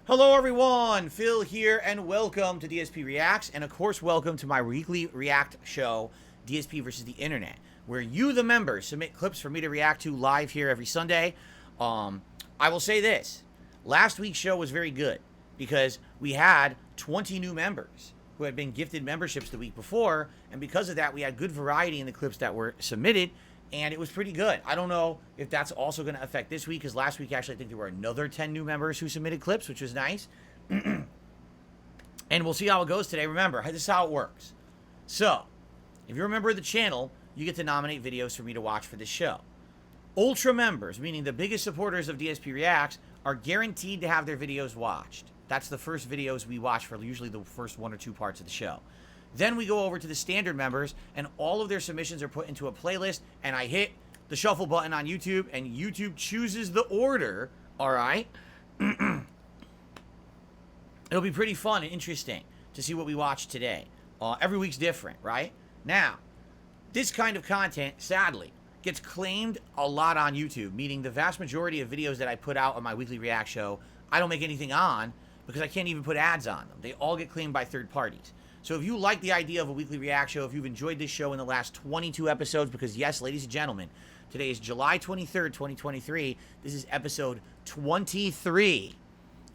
Hello everyone, Phil here, and welcome to DSPReacts, and of course welcome to my weekly react show, DSP versus the Internet, where you, the members, submit clips for me to react to live here every Sunday. I will say this, last week's show was very good, because we had 20 new members who had been gifted memberships the week before, and because of that we had good variety in the clips that were submitted, and it was pretty good. I don't know if that's also going to affect this week, because last week actually I think there were another 10 new members who submitted clips, which was nice. And we'll see how it goes today. Remember, this is how it works. So, if you're a member of the channel, you get to nominate videos for me to watch for this show. Ultra members, meaning the biggest supporters of DSP Reacts, are guaranteed to have their videos watched. That's the first videos we watch for usually the first 1 or 2 parts of the show. Then we go over to the standard members, and all of their submissions are put into a playlist, and I hit the shuffle button on YouTube, and YouTube chooses the order, alright? It'll be pretty fun and interesting to see what we watch today. Every week's different, right? Now, this kind of content, sadly, gets claimed a lot on YouTube, meaning the vast majority of videos that I put out on my weekly react show, I don't make anything on, because I can't even put ads on them. They all get claimed by third parties. So if you like the idea of a weekly react show, if you've enjoyed this show in the last 22 episodes, because yes, ladies and gentlemen, today is July 23rd, 2023. This is episode 23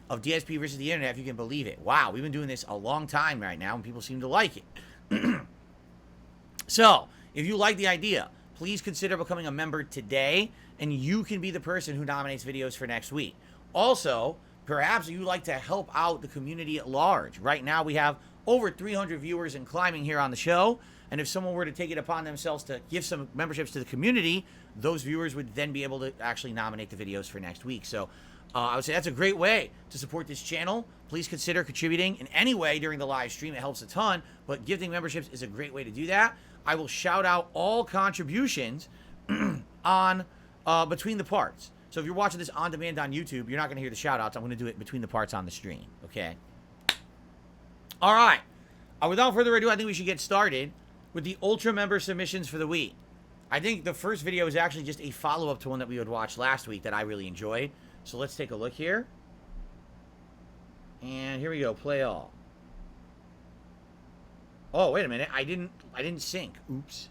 of DSP versus the Internet, if you can believe it. Wow, we've been doing this a long time right now, and people seem to like it. So, if you like the idea, please consider becoming a member today, and you can be the person who nominates videos for next week. Also, perhaps you'd like to help out the community at large. Right now, we have over 300 viewers and climbing here on the show, and if someone were to take it upon themselves to give some memberships to the community, those viewers would then be able to actually nominate the videos for next week. So I would say that's a great way to support this channel. Please consider contributing in any way during the live stream. It helps a ton, but gifting memberships is a great way to do that. I will shout out all contributions on between the parts. So if you're watching this on demand on YouTube, you're not going to hear the shout outs. I'm going to do it between the parts on the stream, okay? All right. Without further ado, I think we should get started with the Ultra member submissions for the week. I think the first video is actually just a follow-up to one that we would watch last week that I really enjoyed. So let's take a look here. And here we go. Play all. Oh, wait a minute. I didn't sync. Oops.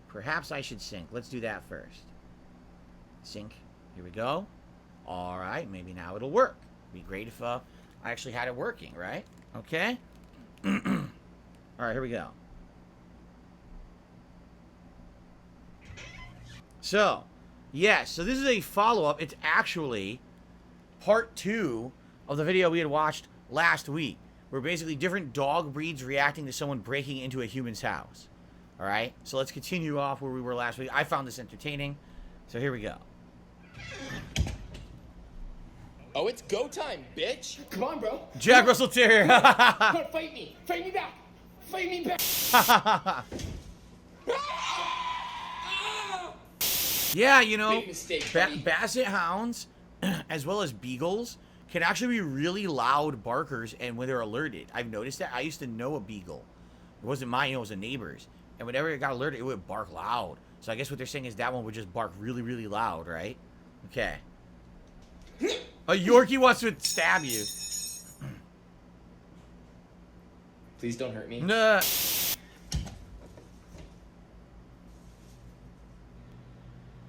Perhaps I should sync. Let's do that first. Sync. Here we go. All right. Maybe now it'll work. It'd be great if I actually had it working, right? Okay. All right, here we go. So, yes, so this is a follow-up. It's actually part 2 of the video we had watched last week, where basically different dog breeds reacting to someone breaking into a human's house. All right, so let's continue off where we were last week. I found this entertaining, so here we go. Oh, it's go time, bitch! Come on, bro. Jack Russell Terrier. Come on, fight me! Fight me back! Fight me back! Yeah, you know, Big mistake, buddy. Basset hounds, as well as beagles, can actually be really loud barkers, and when they're alerted. I've noticed that. I used to know a beagle. It wasn't mine, it was a neighbor's. And whenever it got alerted, it would bark loud. So I guess what they're saying is that one would just bark really, really loud, right? Okay. A Yorkie wants to stab you. Please don't hurt me. Nah.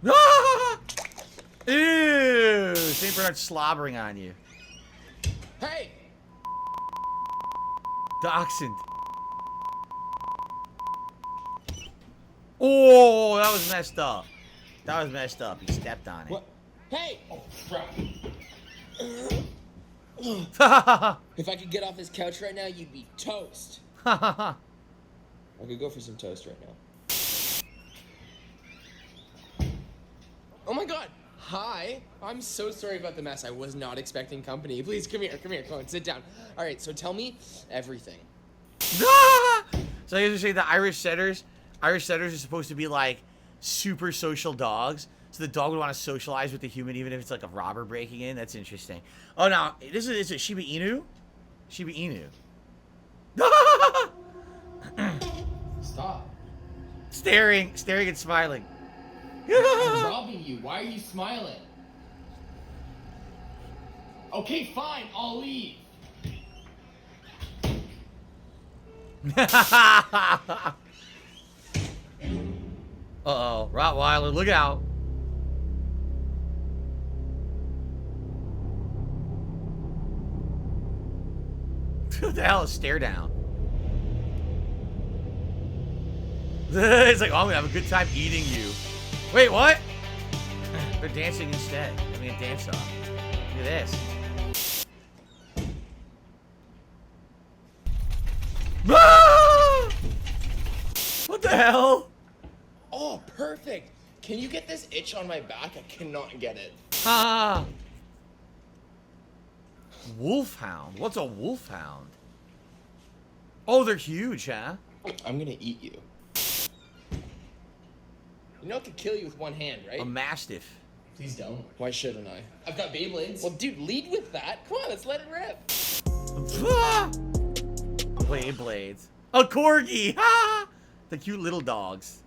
Ah! Ew! St. Bernard's slobbering on you. Hey! Dachshund. Oh, that was messed up. That was messed up. He stepped on it. What? Hey! Oh, crap. If I could get off this couch right now, you'd be toast. Oh, I could go for some toast right now. Oh my god! Hi! I'm so sorry about the mess. I was not expecting company. Please, come here, come on, sit down. Alright, so tell me everything. So I guess you say the Irish setters are supposed to be like super social dogs. So the dog would want to socialize with the human even if it's like a robber breaking in. That's interesting. Oh, now, this is a Shiba Inu? Shiba Inu. Stop. Staring and smiling. I'm robbing you. Why are you smiling? Okay, fine, I'll leave. Uh-oh, Rottweiler, look out. What the hell is stare down? It's like, oh, I'm gonna have a good time eating you. Wait, what? They're dancing instead. I mean, a dance off. Look at this. Ah! What the hell? Oh, perfect. Can you get this itch on my back? I cannot get it. Ah. Wolfhound. What's a wolfhound? Oh, they're huge, huh? I'm gonna eat you. You know it could kill you with one hand, right? A mastiff. Please don't. Why shouldn't I? I've got Beyblades. Well, dude, lead with that. Come on, let's let it rip. Ah! Blades. A corgi. Ha! The cute little dogs.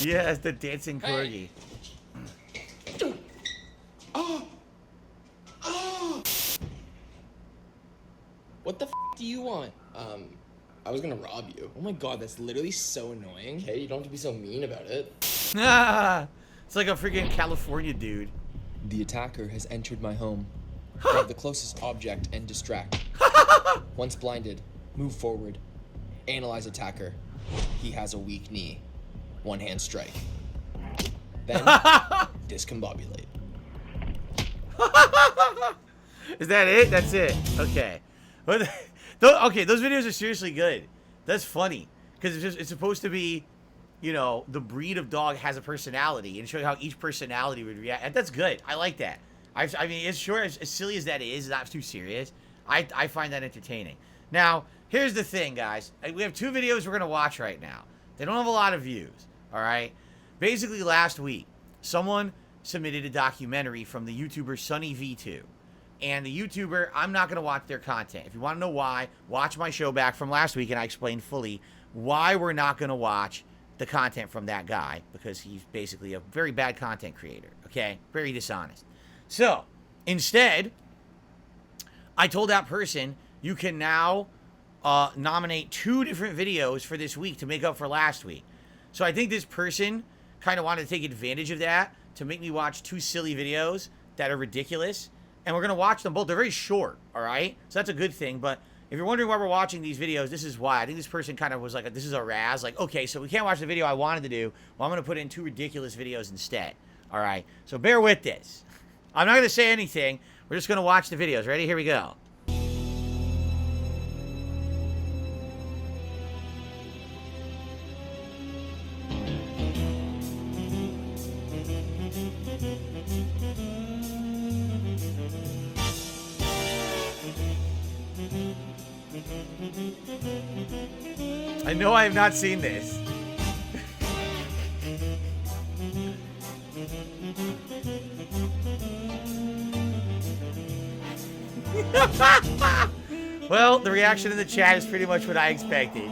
Yes, the dancing corgi. Hey. Oh. Oh. What the f do you want? I was gonna rob you. Oh my god, that's literally so annoying. Okay, you don't have to be so mean about it. Ah, it's like a freaking California dude. The attacker has entered my home. Grab the closest object and distract. Once blinded, move forward. Analyze attacker. He has a weak knee. One hand strike. Then discombobulate. Is that it? That's it. Okay. Okay, those videos are seriously good. That's funny. Because it's supposed to be, you know, the breed of dog has a personality and show you how each personality would react. And that's good. I like that. I mean, it's sure as silly as that is, not too serious. I find that entertaining. Now, here's the thing, guys. We have 2 videos we're going to watch right now. They don't have a lot of views, all right? Basically, last week, someone submitted a documentary from the YouTuber SunnyV2. And the YouTuber, I'm not going to watch their content. If you want to know why, watch my show back from last week, and I explained fully why we're not going to watch the content from that guy, because he's basically a very bad content creator, okay? Very dishonest. So, instead, I told that person, you can now nominate 2 different videos for this week to make up for last week. So I think this person kind of wanted to take advantage of that to make me watch 2 silly videos that are ridiculous. And we're going to watch them both. They're very short, all right? So that's a good thing. But if you're wondering why we're watching these videos, this is why. I think this person kind of was like, this is a razz. Like, okay, so we can't watch the video I wanted to do. Well, I'm going to put in 2 ridiculous videos instead. All right? So bear with this. I'm not going to say anything. We're just going to watch the videos. Ready? Here we go. I know I have not seen this. Well, the reaction in the chat is pretty much what I expected.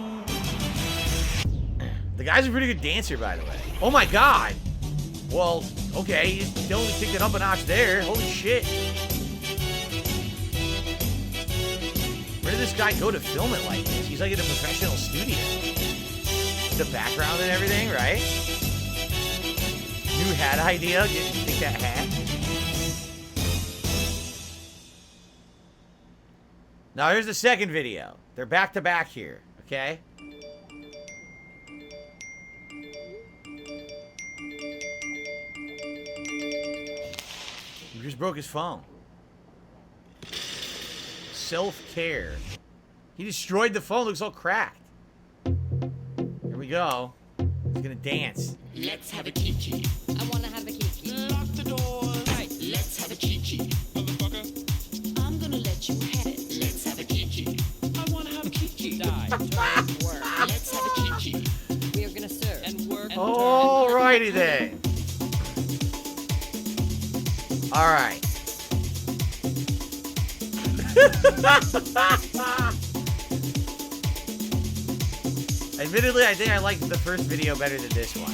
The guy's a pretty good dancer, by the way. Oh my god! Well, okay, you totally kicked it up a notch there. Holy shit. Where did this guy go to film it like this? He's like in a professional studio. The background and everything, right? New hat idea? Take that hat. Now here's the second video. They're back to back here, okay? He just broke his phone. Self-care. He destroyed the phone. Looks all cracked. Here we go. He's gonna dance. Let's have a kiki. I wanna have a kiki. Lock the door. Right. Let's have a kiki. Motherfucker. I'm gonna let you have it. Let's have a kiki. I wanna have a kiki. Die. Turn. Work. Let's have a kiki. We are gonna serve. And work. And Alrighty then. Alright. Admittedly, I think I liked the first video better than this one.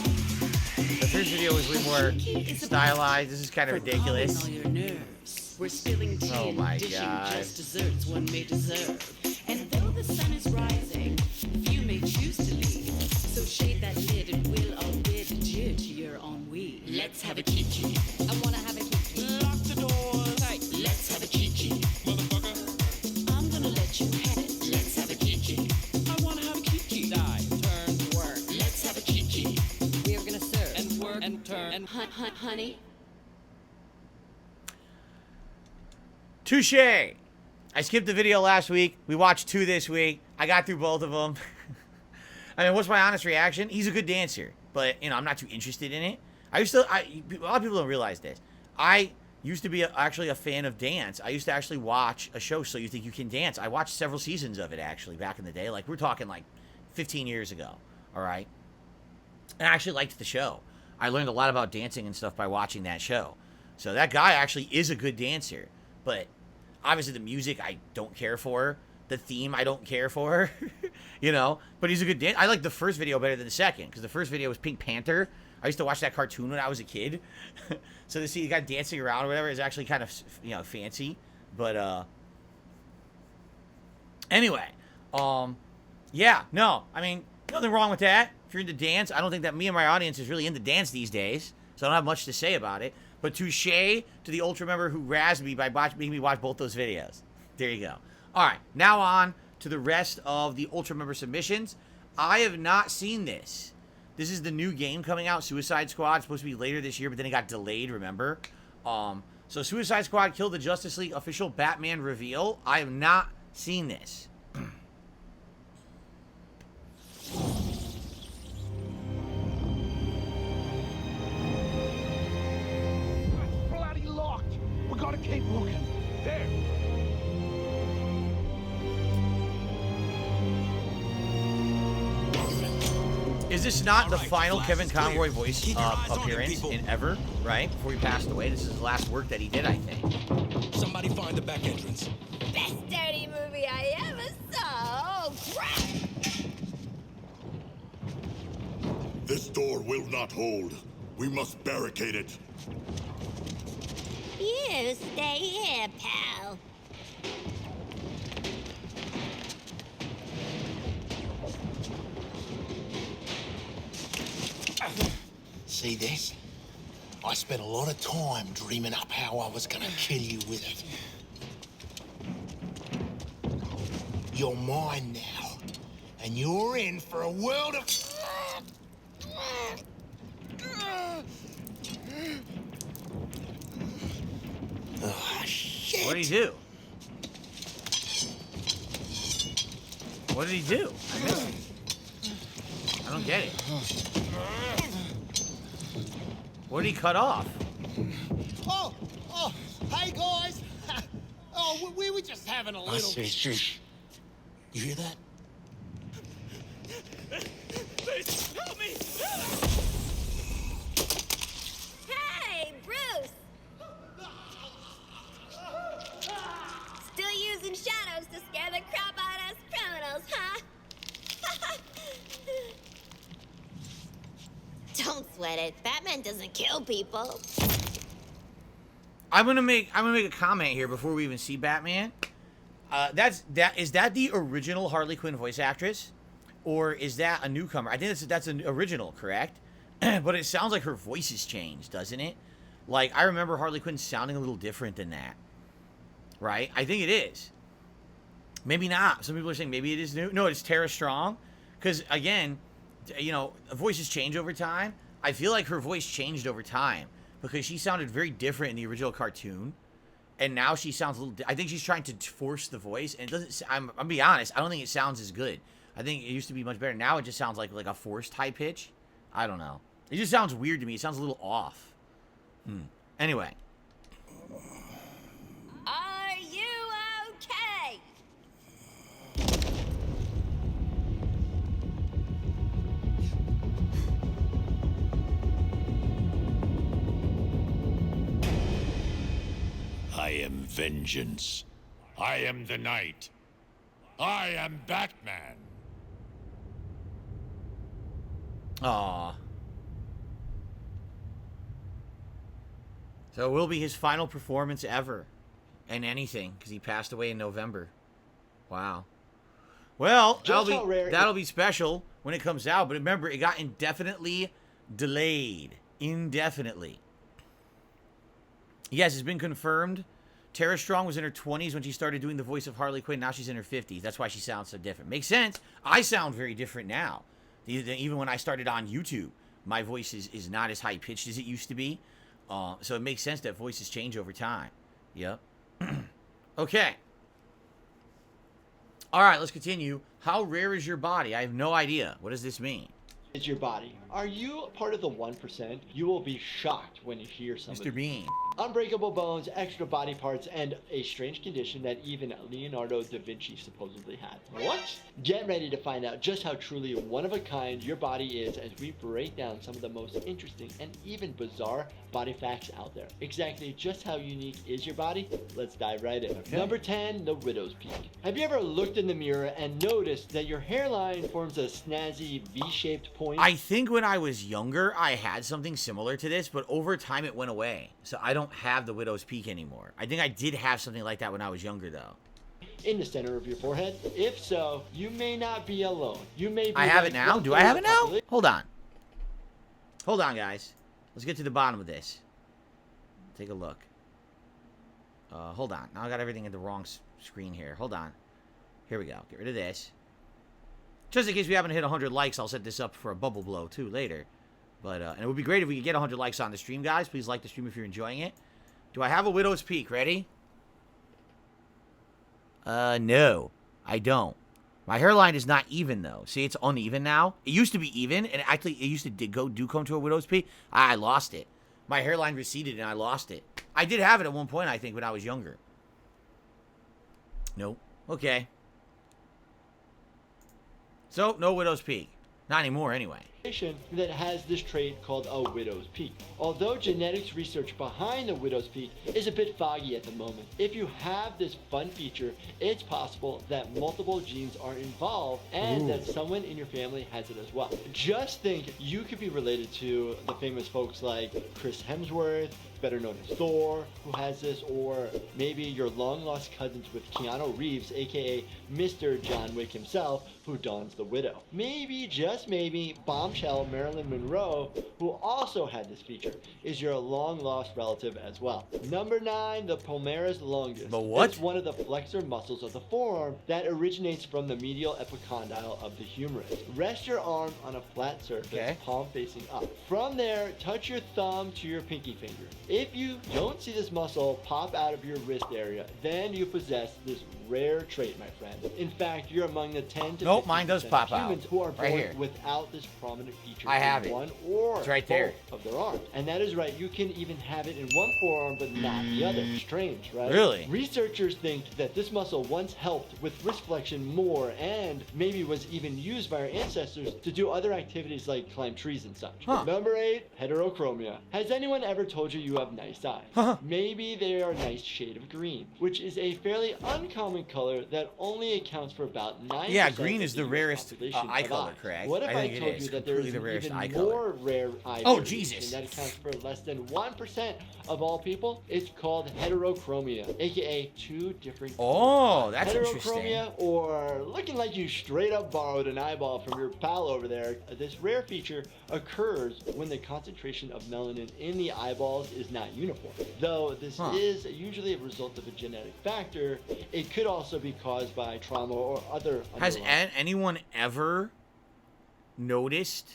The first video was way more stylized. This is kind of ridiculous. We're spilling tea Oh my dishing God. just desserts one may deserve. And though the sun is rising, few may choose to leave. So shade that lid and we'll all bid adieu to your ennui. Let's have a kiki. I wanna have a kiki. Lock the door tight. Let's have a kiki. Motherfucker. I'm gonna let you have it. Let's have a kiki. I wanna have a kiki. Die, turn, work. Let's have a kiki. We are gonna serve. And work and turn. And honey. Touche. I skipped the video last week. We watched 2 this week. I got through both of them. I mean, what's my honest reaction? He's a good dancer, but you know, I'm not too interested in it. A lot of people don't realize this. I used to be actually a fan of dance. I used to actually watch a show, So You Think You Can Dance. I watched several seasons of it actually back in the day. Like we're talking like 15 years ago. All right. And I actually liked the show. I learned a lot about dancing and stuff by watching that show. So that guy actually is a good dancer, but obviously the music I don't care for. The theme I don't care for, you know, but he's a good dancer. I like the first video better than the second because the first video was Pink Panther. I used to watch that cartoon when I was a kid. So to see the guy dancing around or whatever is actually kind of, you know, fancy. But anyway, yeah, no, I mean, nothing wrong with that. If you're into dance, I don't think that me and my audience is really into dance these days, so I don't have much to say about it. But touche to the Ultra member who razzed me by making me watch both those videos. There you go. All right, now on to the rest of the Ultra member submissions. I have not seen this. This is the new game coming out, Suicide Squad. It's supposed to be later this year, but then it got delayed, remember? So Suicide Squad killed the Justice League official Batman reveal. I have not seen this. Bloody locked. We gotta keep looking. There. Is this not the final Kevin Conroy voice appearance in ever, right? Before he passed away. This is his last work that he did, I think. Somebody find the back entrance. Best dirty movie I ever saw. Oh, crap! This door will not hold. We must barricade it. You stay here, pal. See this? I spent a lot of time dreaming up how I was gonna kill you with it. You're mine now, and you're in for a world of... Oh, shit. What did he do? What did he do? I missed it. I don't get it. What did he cut off? Oh, hey guys. Oh, we were just having a little... I see, shush. You hear that? Please, help me! Hey, Bruce! Still using shadows to scare the crap out of us criminals, huh? Don't sweat it. Batman doesn't kill people. I'm gonna make a comment here before we even see Batman. Is that the original Harley Quinn voice actress, or is that a newcomer? I think that's an original, correct? But it sounds like her voice has changed, doesn't it? Like I remember Harley Quinn sounding a little different than that, right? I think it is. Maybe not. Some people are saying maybe it is new. No, it's Tara Strong, because again, you know, voices change over time. I feel like her voice changed over time because she sounded very different in the original cartoon, and now she sounds a little. I think she's trying to force the voice, and it doesn't. I'm be honest. I don't think it sounds as good. I think it used to be much better. Now it just sounds like a forced high pitch. I don't know. It just sounds weird to me. It sounds a little off. Anyway. Are you okay? I am vengeance. I am the night. I am Batman. Aw. So it will be his final performance ever. And anything, because he passed away in November. Wow. Well, that'll be special when it comes out. But remember, it got indefinitely delayed. Indefinitely. Yes, it's been confirmed. Tara Strong was in her 20s when she started doing the voice of Harley Quinn. Now she's in her 50s. That's why she sounds so different. Makes sense. I sound very different now. Even when I started on YouTube, my voice is not as high-pitched as it used to be. So it makes sense that voices change over time. Yep. Okay. All right, let's continue. How rare is your body? I have no idea. What does this mean? Is your body. Are you part of the 1%? You will be shocked when you hear something. Mr. Bean. Unbreakable bones, extra body parts, and a strange condition that even Leonardo da Vinci supposedly had. What? Get ready to find out just how truly one of a kind your body is as we break down some of the most interesting and even bizarre body facts out there. Exactly just how unique is your body? Let's dive right in. Okay. Number 10, the widow's peak. Have you ever looked in the mirror and noticed that your hairline forms a snazzy V-shaped point? I think when I was younger, I had something similar to this, but over time it went away. So I don't have the widow's peak anymore. I think I did have something like that when I was younger, though. In the center of your forehead? If so, you may not be alone. You may be I have it now? Do I have it now? Hold on. Hold on, guys. Let's get to the bottom of this. Take a look. Hold on. Now I got everything in the wrong screen here. Hold on. Here we go. Get rid of this. Just in case we haven't hit 100 likes, I'll set this up for a bubble blow, too, later. But, and it would be great if we could get 100 likes on the stream, guys. Please like the stream if you're enjoying it. Do I have a widow's peak? Ready? No. I don't. My hairline is not even, though. See, it's uneven now. It used to be even, and actually, it used to come to a widow's peak. I lost it. My hairline receded, and I lost it. I did have it at one point, I think, when I was younger. Nope. Okay. So, no widow's peak. Not anymore, anyway. That has this trait called a widow's peak. Although genetics research behind the widow's peak is a bit foggy at the moment, if you have this fun feature, it's possible that multiple genes are involved and that someone in your family has it as well. Just think you could be related to the famous folks like Chris Hemsworth, better known as Thor, who has this, or maybe your long-lost cousins with Keanu Reeves, aka Mr. John Wick himself, who dons the widow. Maybe, just maybe, bombshell Marilyn Monroe, who also had this feature, is your long-lost relative as well. Number 9, the palmaris longus. The what? It's one of the flexor muscles of the forearm that originates from the medial epicondyle of the humerus. Rest your arm on a flat surface, palm facing up. From there, touch your thumb to your pinky finger. If you don't see this muscle pop out of your wrist area, then you possess this rare trait, my friend. In fact, you're among the 10 to 50% mine does pop out. humans who are born here. without this prominent feature I have in it. one or It's right there. both of their arms. And that is right, you can even have it in one forearm but not the other. Strange, right? Really? Researchers think that this muscle once helped with wrist flexion more and maybe was even used by our ancestors to do other activities like climb trees and such. Number 8, heterochromia. Has anyone ever told you you have nice eyes? Maybe they are a nice shade of green, which is a fairly uncommon color that only accounts for about 9%. Yeah, green is the rarest population eye of color, eyes. correct? What if I think told it is you that there is completely the an rarest even eye more color. rare eye Oh, variation Jesus. that accounts for less than 1% of all people? It's called heterochromia, aka two different Oh, that's heterochromia, interesting. or looking like you straight up borrowed an eyeball from your pal over there. This rare feature occurs when the concentration of melanin in the eyeballs is not uniform. Though this is usually a result of a genetic factor, it could also be caused by trauma or other Has underlying- anyone ever noticed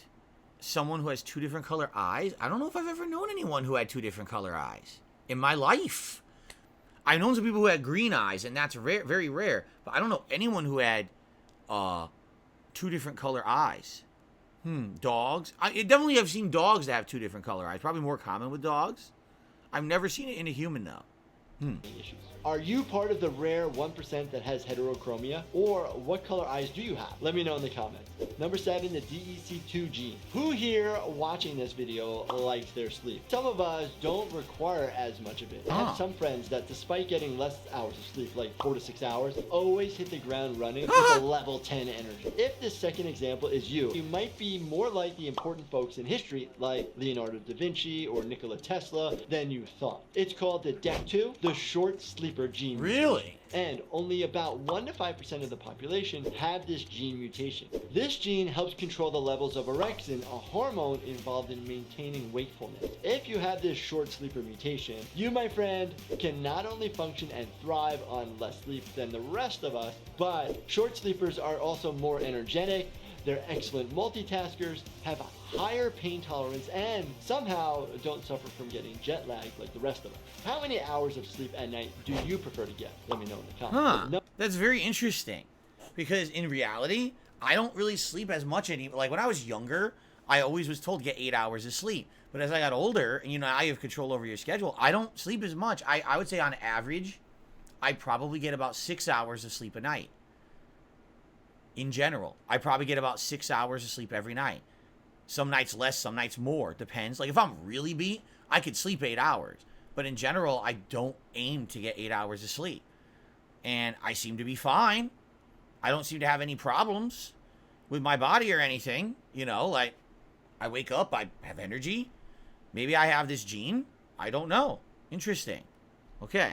someone who has two different color eyes? I don't know if I've ever known anyone who had two different color eyes in my life. I've known some people who had green eyes, and that's rare, very rare. But I don't know anyone who had two different color eyes. Dogs. I definitely have seen dogs that have two different color eyes. Probably more common with dogs. I've never seen it in a human, though. issues. Are you part of the rare 1% that has heterochromia? Or what color eyes do you have? Let me know in the comments. Number 7, the DEC2 gene. Who here watching this video likes their sleep? Some of us don't require as much of it. I have some friends that despite getting less hours of sleep, like 4 to 6 hours, always hit the ground running with a level 10 energy. If this second example is you, you might be more like the important folks in history like Leonardo da Vinci or Nikola Tesla than you thought. It's called the DEC2, the short sleeper gene. Really? And only about 1 to 5% of the population have this gene mutation. This gene helps control the levels of orexin, a hormone involved in maintaining wakefulness. If you have this short sleeper mutation, you, my friend, can not only function and thrive on less sleep than the rest of us, but short sleepers are also more energetic, they're excellent multitaskers, have a higher pain tolerance, and somehow don't suffer from getting jet lagged like the rest of us. How many hours of sleep at night do you prefer to get? Let me know in the comments. No. That's very interesting, because in reality, I don't really sleep as much anymore. Like when I was younger, I always was told to get 8 hours of sleep. But as I got older, and you know, I have control over your schedule, I don't sleep as much. I would say on average, I probably get about 6 hours of sleep a night. In general, I probably get about 6 hours of sleep every night. Some nights less, some nights more. Depends. Like if I'm really beat, I could sleep 8 hours. But in general, I don't aim to get 8 hours of sleep. And I seem to be fine. I don't seem to have any problems with my body or anything. You know, like I wake up, I have energy. Maybe I have this gene. I don't know. Interesting. Okay.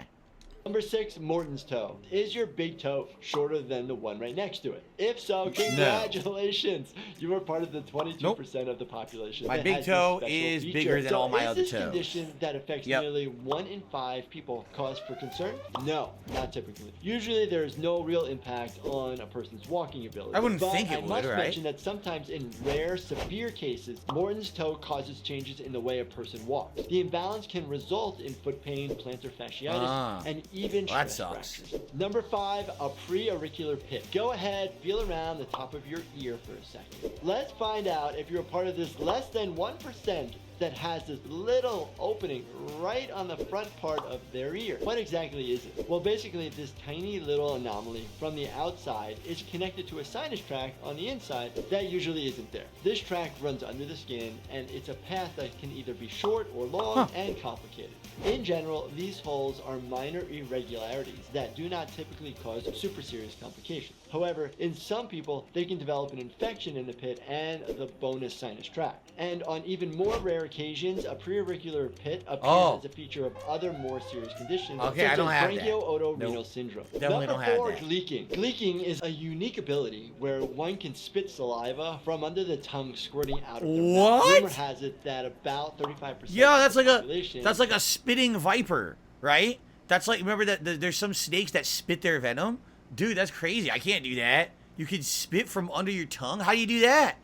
Number 6, Morton's toe. Is your big toe shorter than the one right next to it? If so, congratulations! No. You are part of the 22% of the population. My big toe is bigger than all my other toes. Is this condition that affects nearly 1 in 5 people cause for concern? No, not typically. Usually there is no real impact on a person's walking ability. I wouldn't think it would, right? I must mention that sometimes in rare, severe cases, Morton's toe causes changes in the way a person walks. The imbalance can result in foot pain, plantar fasciitis, and even stress fractures. Number 5, a preauricular pit. Go ahead, feel around the top of your ear for a second. Let's find out if you're a part of this less than 1% that has this little opening right on the front part of their ear. What exactly is it? Well, basically this tiny little anomaly from the outside is connected to a sinus tract on the inside that usually isn't there. This tract runs under the skin, and it's a path that can either be short or long and complicated. In general, these holes are minor irregularities that do not typically cause super serious complications. However, in some people, they can develop an infection in the pit and the bonus sinus tract. And on even more rare occasions, a preauricular pit appears as a feature of other more serious conditions, such as bronchio-otorenal syndrome. Definitely don't have that. Gleeking. Gleeking is a unique ability where one can spit saliva from under the tongue squirting out of the mouth. Rumor has it that about 35% that's like a spitting viper, right? That's like, remember that there's some snakes that spit their venom? Dude, that's crazy. I can't do that. You can spit from under your tongue? How do you do that?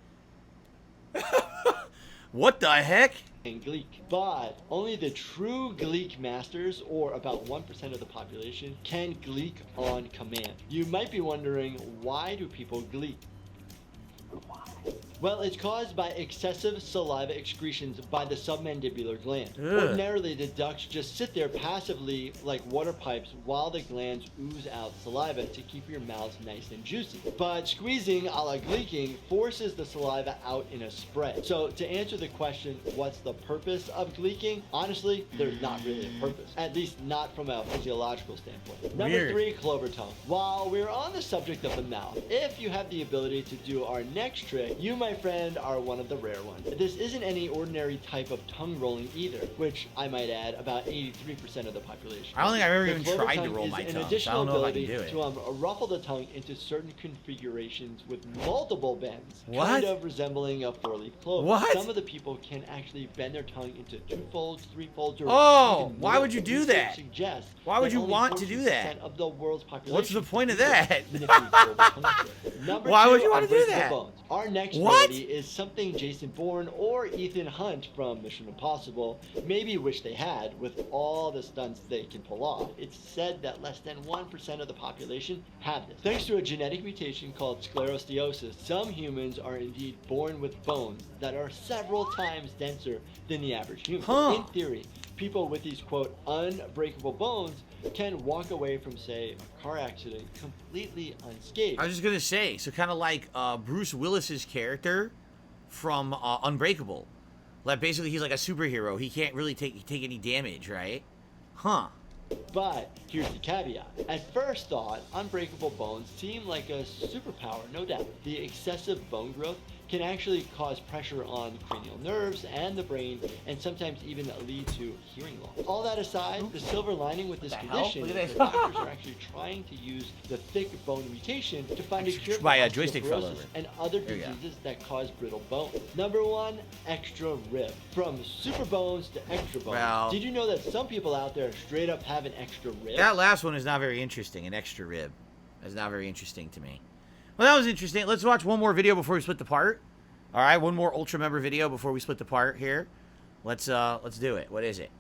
What the heck? Gleek. But only the true Gleek masters, or about 1% of the population, can gleek on command. You might be wondering, why do people gleek? Well, it's caused by excessive saliva excretions by the submandibular gland. Ordinarily, the ducts just sit there passively like water pipes while the glands ooze out saliva to keep your mouth nice and juicy. But squeezing, a la gleeking, forces the saliva out in a spray. So to answer the question, what's the purpose of gleeking? Honestly, there's not really a purpose. At least not from a physiological standpoint. Number 3, clover tongue. While we're on the subject of the mouth, if you have the ability to do our next trick, you, my friend, are one of the rare ones. This isn't any ordinary type of tongue rolling either, which I might add, about 83% of the population. I don't think I've ever even tried to roll my tongue, so I don't know if I can do it. To ruffle the tongue into certain configurations with multiple bends, what? Kind of resembling a 4-leaf clover. What? Some of the people can actually bend their tongue into 2 folds, 3 folds, or why would you do that? Why would you want to do that? Of the world's population. What's the point of that? Number Why 2, would you want to do that? Bones. Our next rarity is something Jason Bourne or Ethan Hunt from Mission Impossible maybe wish they had with all the stunts they can pull off. It's said that less than 1% of the population have this. Thanks to a genetic mutation called sclerosteosis, some humans are indeed born with bones that are several times denser than the average human. In theory, people with these, quote, unbreakable bones can walk away from, say, a car accident completely unscathed. I was just gonna say, so kind of like Bruce Willis's character from Unbreakable. Like basically, he's like a superhero. He can't really take any damage, right? Huh. But here's the caveat. At first thought, unbreakable bones seem like a superpower, no doubt. The excessive bone growth can actually cause pressure on cranial nerves and the brain, and sometimes even lead to hearing loss. All that aside, the silver lining with this condition is that doctors are actually trying to use the thick bone mutation to find a cure for osteoporosis and other diseases that cause brittle bone. Number 1, extra rib. From super bones to extra bones. Well, did you know that some people out there straight up have an extra rib? That last one is not very interesting. An extra rib. That's not very interesting to me. Well, that was interesting. Let's watch one more video before we split the part. All right, one more Ultra member video before we split the part here. Let's do it. What is it?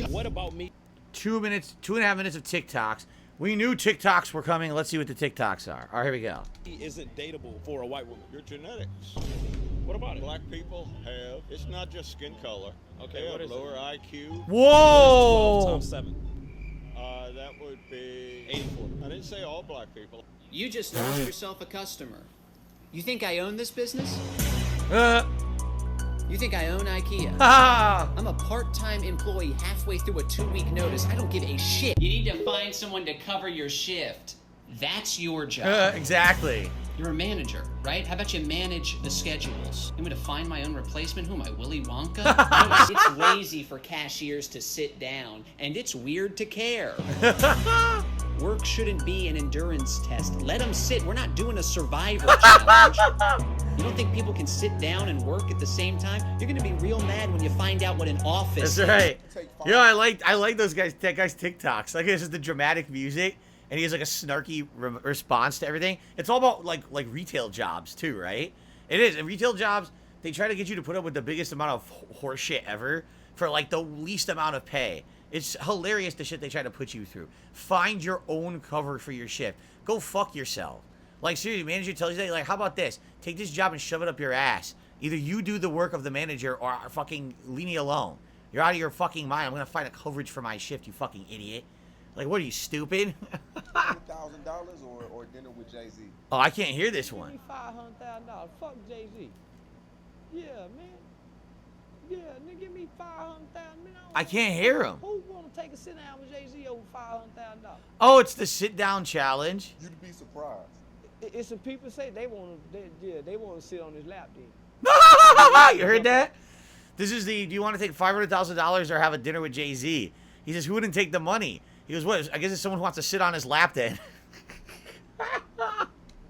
What about me? 2 minutes, 2.5 minutes of TikToks. We knew TikToks were coming. Let's see what the TikToks are. All right, here we go. He isn't dateable for a white woman. Your genetics. What about it? Black people have. It's not just skin color. Okay, they what have is lower it? IQ. Whoa! 12 times 7. That would be 84. I didn't say all black people. You just lost yourself a customer. You think I own this business? You think I own IKEA? I'm a part-time employee halfway through a 2-week notice. I don't give a shit. You need to find someone to cover your shift. That's your job. Exactly. You're a manager, right? How about you manage the schedules? You want me to find my own replacement? Who am I, Willy Wonka? No, it's lazy for cashiers to sit down, and it's weird to care. Work shouldn't be an endurance test. Let them sit. We're not doing a survivor challenge. You don't think people can sit down and work at the same time? You're gonna be real mad when you find out what an office is. That's right. Yo, I like those guys. That guy's TikToks. Like this is the dramatic music, and he has like a snarky response to everything. It's all about like retail jobs too, right? It is. And retail jobs, they try to get you to put up with the biggest amount of horse shit ever for like the least amount of pay. It's hilarious the shit they try to put you through. Find your own cover for your shift. Go fuck yourself. Like, seriously, manager tells you that, like, how about this? Take this job and shove it up your ass. Either you do the work of the manager or fucking leave me alone. You're out of your fucking mind. I'm going to find a coverage for my shift, you fucking idiot. Like, what are you, stupid? $1,000 or dinner with Jay-Z. Oh, I can't hear this one. $500,000. Fuck Jay-Z. Yeah, man. Yeah, nigga, give me $500,000. I can't hear him. Who want to take a sit down with Jay-Z over $500,000? Oh, it's the sit down challenge. You'd be surprised. It's some people say they want to sit on his lap then. You heard that? This is the, do you want to take $500,000 or have a dinner with Jay-Z? He says, who wouldn't take the money? He goes, what? I guess it's someone who wants to sit on his lap then.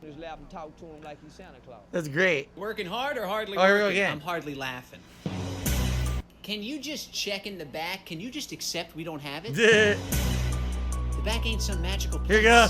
His lap and talk to him like he's Santa Claus. That's great. Working hard or hardly here we go working? again. I'm hardly laughing. Can you just check in the back? Can you just accept we don't have it? The back ain't some magical place. Here you go.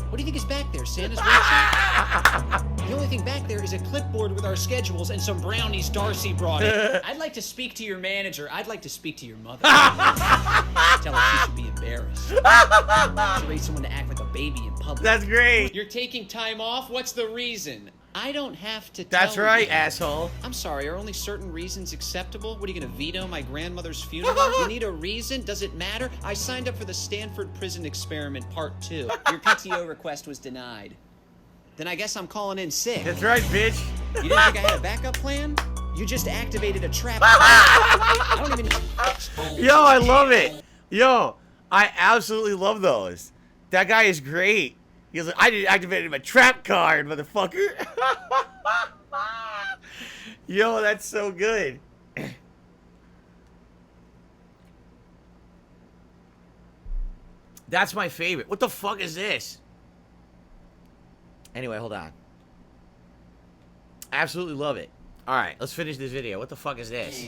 What do you think is back there? Santa's workshop? The only thing back there is a clipboard with our schedules and some brownies Darcy brought in. I'd like to speak to your manager. I'd like to speak to your mother. Tell her she should be embarrassed. To raise someone to act like a baby in public. That's great. You're taking time off? What's the reason? I don't have to tell That's right, you. asshole. I'm sorry, are only certain reasons acceptable? What, are you gonna veto my grandmother's funeral? You need a reason? Does it matter? I signed up for the Stanford Prison Experiment Part 2. Your PTO request was denied. Then I guess I'm calling in sick. That's right, bitch. You didn't think I had a backup plan? You just activated a trap. I don't even... Yo, I love it. Yo, I absolutely love those. That guy is great. He was like, I just activated my trap card, motherfucker. Yo, that's so good. That's my favorite. What the fuck is this? Anyway, hold on. I absolutely love it. All right, let's finish this video. What the fuck is this?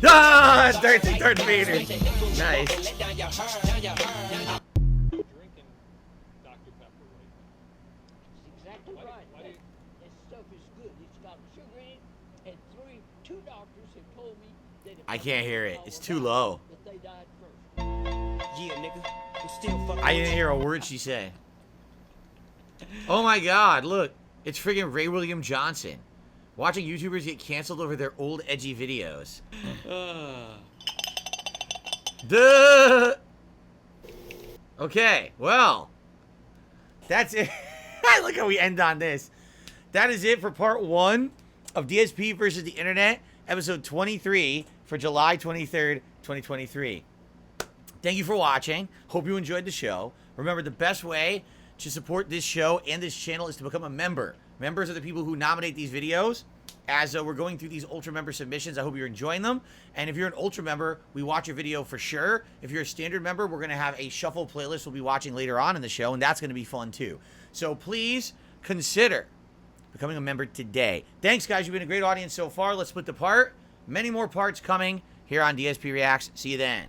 Ah, Darth Vader. Nice. I can't hear it. It's too low. I didn't hear a word she said. Oh my god, look. It's friggin' Ray William Johnson. Watching YouTubers get canceled over their old edgy videos. Duh. Okay, well, that's it. Look how we end on this. That is it for part 1 of DSP versus the Internet, episode 23 for July 23rd, 2023. Thank you for watching. Hope you enjoyed the show. Remember, the best way to support this show and this channel is to become a member. Members are the people who nominate these videos. As we're going through these Ultra member submissions, I hope you're enjoying them. And if you're an Ultra member, we watch your video for sure. If you're a standard member, we're going to have a shuffle playlist we'll be watching later on in the show, and that's going to be fun too. So please consider becoming a member today. Thanks, guys. You've been a great audience so far. Let's split the part. Many more parts coming here on DSP Reacts. See you then.